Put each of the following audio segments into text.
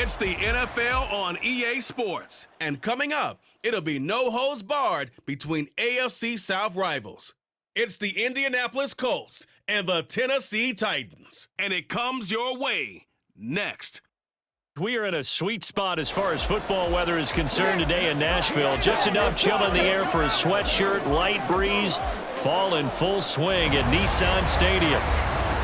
It's the NFL on EA Sports. And coming up, it'll be no holds barred between AFC South rivals. It's the Indianapolis Colts and the Tennessee Titans. And it comes your way next. We are in a sweet spot as far as football weather is concerned today in Nashville. Just enough chill in the air for a sweatshirt, light breeze, fall in full swing at Nissan Stadium.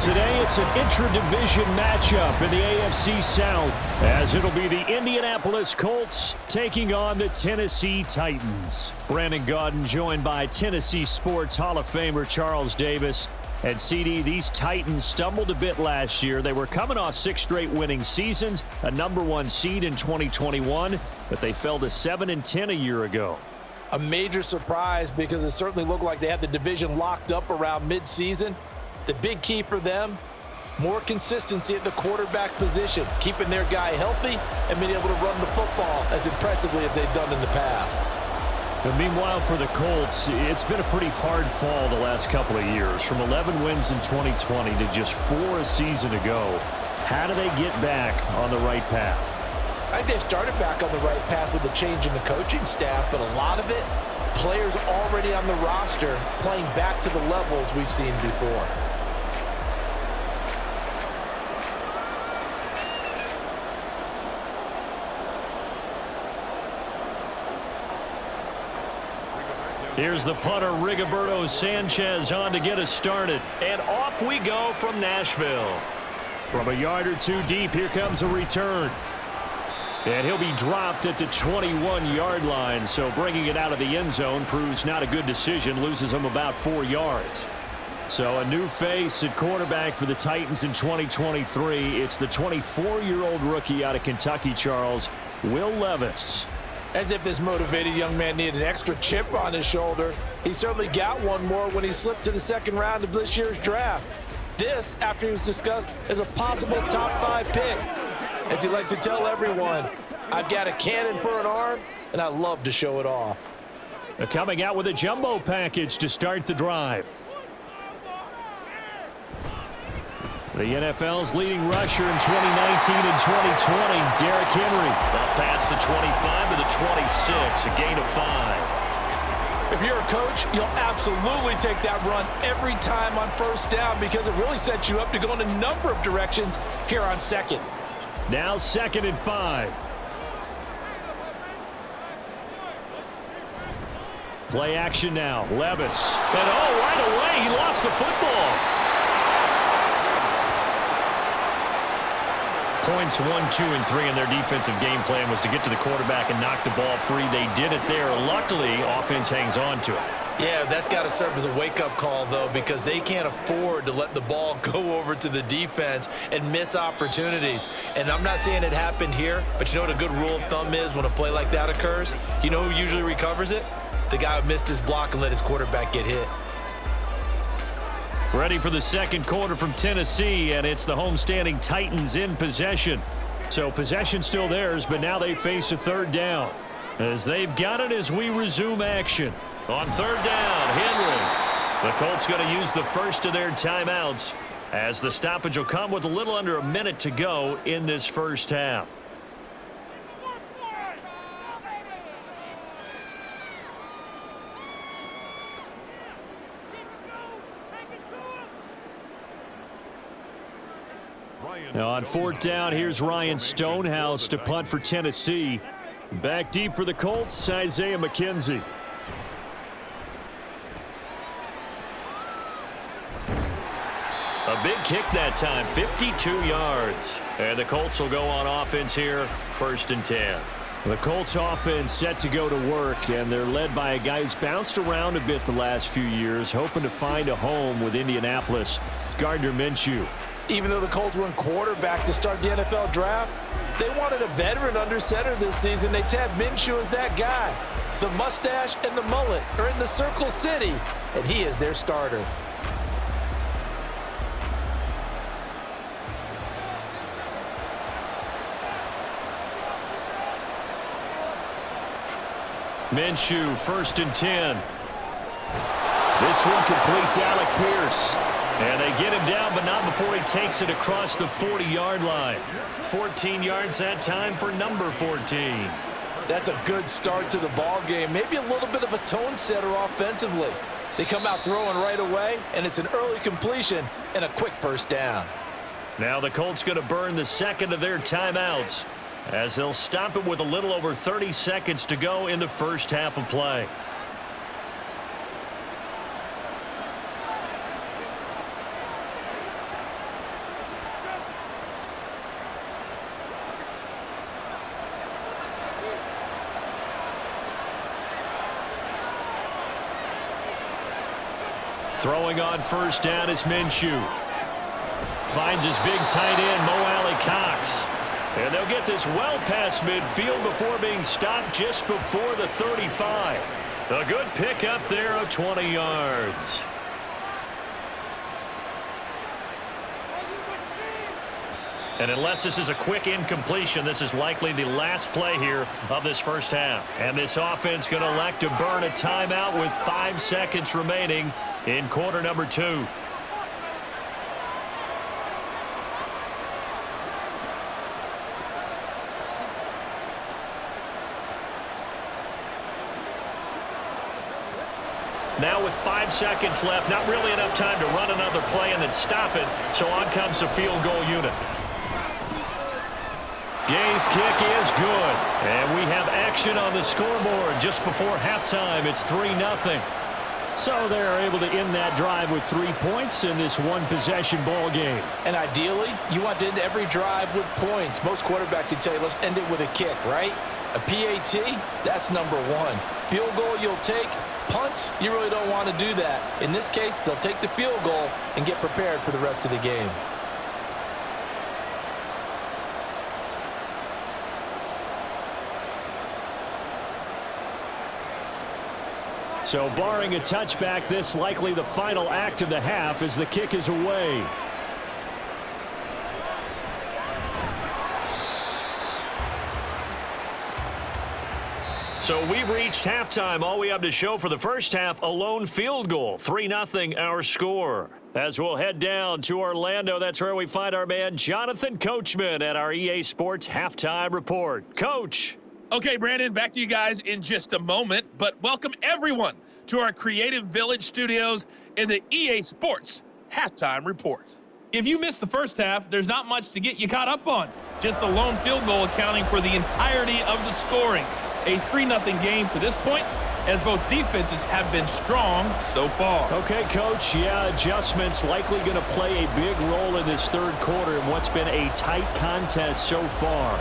Today it's an intra-division matchup in the AFC South, as it'll be the Indianapolis Colts taking on the Tennessee Titans. Brandon Gaudin joined by Tennessee Sports Hall of Famer Charles Davis. And CD, these Titans stumbled a bit last year. They were coming off 6 straight winning seasons, a #1 seed in 2021, but they fell to 7-10 a year ago. A major surprise because it certainly looked like they had the division locked up around midseason. The big key for them, more consistency at the quarterback position, keeping their guy healthy and being able to run the football as impressively as they've done in the past. But meanwhile, for the Colts, it's been a pretty hard fall the last couple of years. From 11 wins in 2020 to just 4 a season ago. How do they get back on the right path? I think they've started back on the right path with the change in the coaching staff, but a lot of it, players already on the roster playing back to the levels we've seen before. Here's the punter, Rigoberto Sanchez, on to get us started. And off we go from Nashville. From a yard or two deep, here comes a return. And he'll be dropped at the 21-yard line, so bringing it out of the end zone proves not a good decision, loses him about 4 yards. So a new face at quarterback for the Titans in 2023. It's the 24-year-old rookie out of Kentucky, Charles, Will Levis. As if this motivated young man needed an extra chip on his shoulder. He certainly got one more when he slipped to the second round of this year's draft. This, after he was discussed as a possible top 5 pick. As he likes to tell everyone, I've got a cannon for an arm, and I love to show it off. They're coming out with a jumbo package to start the drive. The NFL's leading rusher in 2019 and 2020, Derrick Henry. Up past the 25 to the 26, a gain of 5. If you're a coach, you'll absolutely take that run every time on first down because it really sets you up to go in a number of directions here on second. Now 2nd and 5. Play action now, Levis. And right away, he lost the football. Points 1, 2, and 3 in their defensive game plan was to get to the quarterback and knock the ball free. They did it there. Luckily, offense hangs on to it. Yeah, that's got to serve as a wake-up call, though, because they can't afford to let the ball go over to the defense and miss opportunities. And I'm not saying it happened here, but you know what a good rule of thumb is when a play like that occurs? You know who usually recovers it? The guy who missed his block and let his quarterback get hit. Ready for the second quarter from Tennessee, and it's the homestanding Titans in possession. So possession still theirs, but now they face a 3rd down. As they've got it as we resume action. On 3rd down, Henry. The Colts going to use the first of their timeouts as the stoppage will come with a little under a minute to go in this first half. Now on 4th down, here's Ryan Stonehouse to punt for Tennessee. Back deep for the Colts, Isaiah McKenzie. A big kick that time, 52 yards. And the Colts will go on offense here, 1st and 10. The Colts offense set to go to work, and they're led by a guy who's bounced around a bit the last few years, hoping to find a home with Indianapolis, Gardner Minshew. Even though the Colts were in quarterback to start the NFL draft, they wanted a veteran under center this season. They tabbed Minshew as that guy. The mustache and the mullet are in the Circle City, and he is their starter. Minshew, 1st and 10. This one completes Alec Pierce. And they get him down, but not before he takes it across the 40-yard line. 14 yards that time for number 14. That's a good start to the ball game. Maybe a little bit of a tone setter offensively. They come out throwing right away, and it's an early completion and a quick first down. Now the Colts going to burn the second of their timeouts as they'll stop it with a little over 30 seconds to go in the first half of play. Throwing on first down is Minshew. Finds his big tight end, Mo Alley-Cox. And they'll get this well past midfield before being stopped just before the 35. A good pickup there of 20 yards. And unless this is a quick incompletion, this is likely the last play here of this first half. And this offense going to elect to burn a timeout with 5 seconds remaining in quarter number 2. Now with 5 seconds left, not really enough time to run another play and then stop it, so on comes the field goal unit. Gay's kick is good, and we have action on the scoreboard just before halftime. It's 3-0. So they're able to end that drive with 3 points in this one-possession ball game. And ideally, you want to end every drive with points. Most quarterbacks would tell you, let's end it with a kick, right? A PAT, that's number 1. Field goal you'll take. Punts, you really don't want to do that. In this case, they'll take the field goal and get prepared for the rest of the game. So barring a touchback, this likely the final act of the half as the kick is away. So we've reached halftime. All we have to show for the first half, a lone field goal. 3-0 our score. As we'll head down to Orlando, that's where we find our man Jonathan Coachman at our EA Sports Halftime Report. Coach. Okay, Brandon, back to you guys in just a moment, but welcome everyone to our Creative Village studios in the EA Sports Halftime Report. If you missed the first half, there's not much to get you caught up on. Just the lone field goal accounting for the entirety of the scoring. A 3-0 game to this point, as both defenses have been strong so far. Okay, Coach, yeah, adjustments likely going to play a big role in this third quarter in what's been a tight contest so far.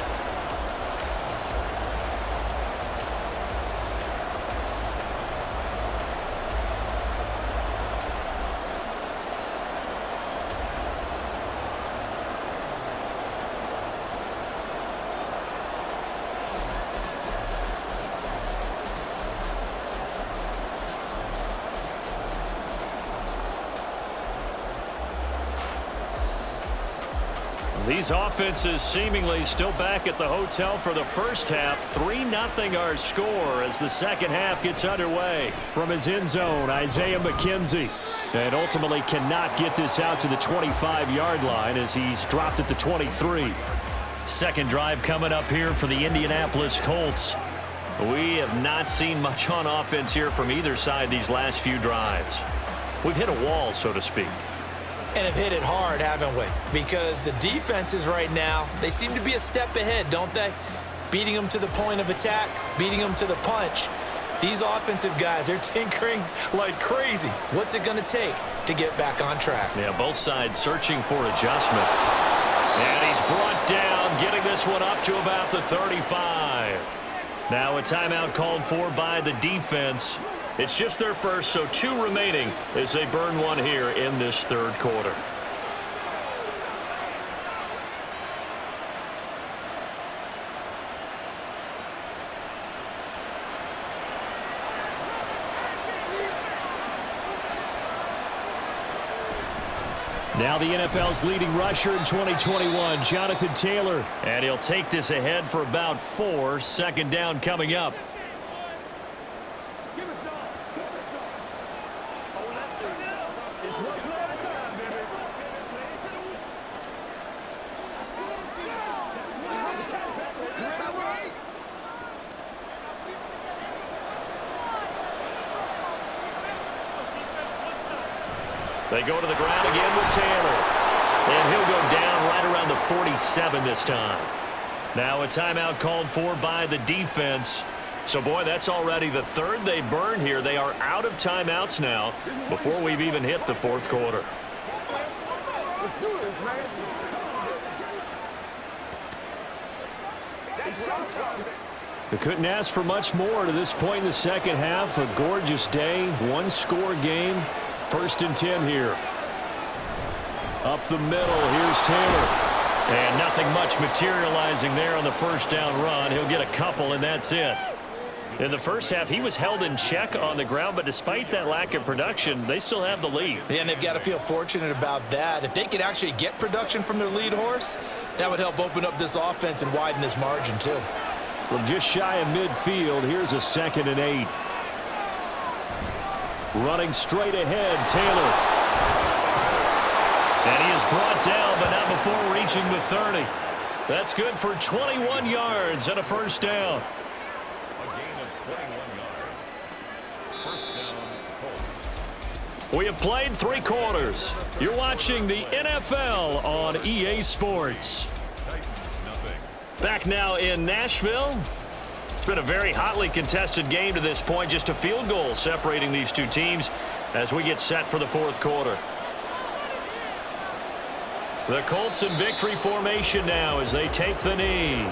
These offenses seemingly still back at the hotel for the first half. 3-0 our score as the second half gets underway. From his end zone, Isaiah McKenzie. And ultimately cannot get this out to the 25-yard line as he's dropped at the 23. Second drive coming up here for the Indianapolis Colts. We have not seen much on offense here from either side these last few drives. We've hit a wall, so to speak. And have hit it hard, haven't we? Because the defenses right now, they seem to be a step ahead, don't they? Beating them to the point of attack, beating them to the punch. These offensive guys, they're tinkering like crazy. What's it going to take to get back on track? Yeah, both sides searching for adjustments. And he's brought down, getting this one up to about the 35. Now a timeout called for by the defense. It's just their first, so 2 remaining as they burn one here in this third quarter. Now the NFL's leading rusher in 2021, Jonathan Taylor. And he'll take this ahead for about 4. Second down coming up. They go to the ground again with Taylor. And he'll go down right around the 47 this time. Now a timeout called for by the defense. So, boy, that's already the third they burned here. They are out of timeouts now before we've even hit the fourth quarter. Let's do this, man. That's showtime. They couldn't ask for much more to this point in the second half. A gorgeous day, one-score game. 1st and 10 here. Up the middle, here's Taylor. And nothing much materializing there on the first down run. He'll get a couple, and that's it. In the first half, he was held in check on the ground, but despite that lack of production, they still have the lead. Yeah, and they've got to feel fortunate about that. If they could actually get production from their lead horse, that would help open up this offense and widen this margin, too. From just shy of midfield, here's a 2nd and 8. Running straight ahead, Taylor. And he is brought down, but not before reaching the 30. That's good for 21 yards and a first down. We have played 3 quarters. You're watching the NFL on EA Sports. Back now in Nashville. It's been a very hotly contested game to this point. Just a field goal separating these two teams as we get set for the fourth quarter. The Colts in victory formation now as they take the knee.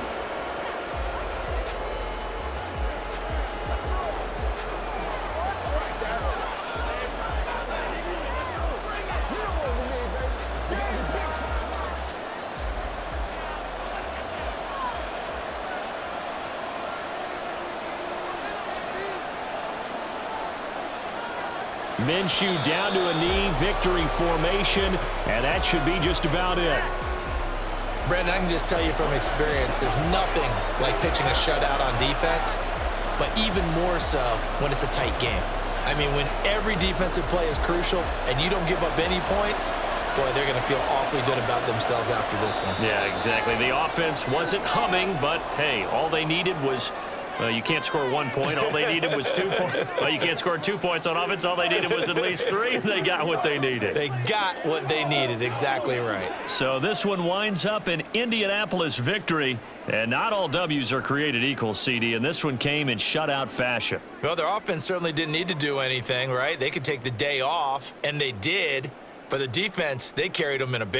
Minshew down to a knee, victory formation, and that should be just about it. Brandon, I can just tell you from experience, there's nothing like pitching a shutout on defense, but even more so when it's a tight game. I mean, when every defensive play is crucial and you don't give up any points, boy, they're going to feel awfully good about themselves after this one. Yeah, exactly. The offense wasn't humming, but, hey, all they needed was you can't score 1 point. All they needed was 2 points. Well, you can't score 2 points on offense. All they needed was at least 3, and they got what they needed. They got what they needed. Exactly right. So this one winds up an Indianapolis victory, and not all W's are created equal, CD, and this one came in shutout fashion. Well, their offense certainly didn't need to do anything, right? They could take the day off, and they did. But the defense, they carried them in a big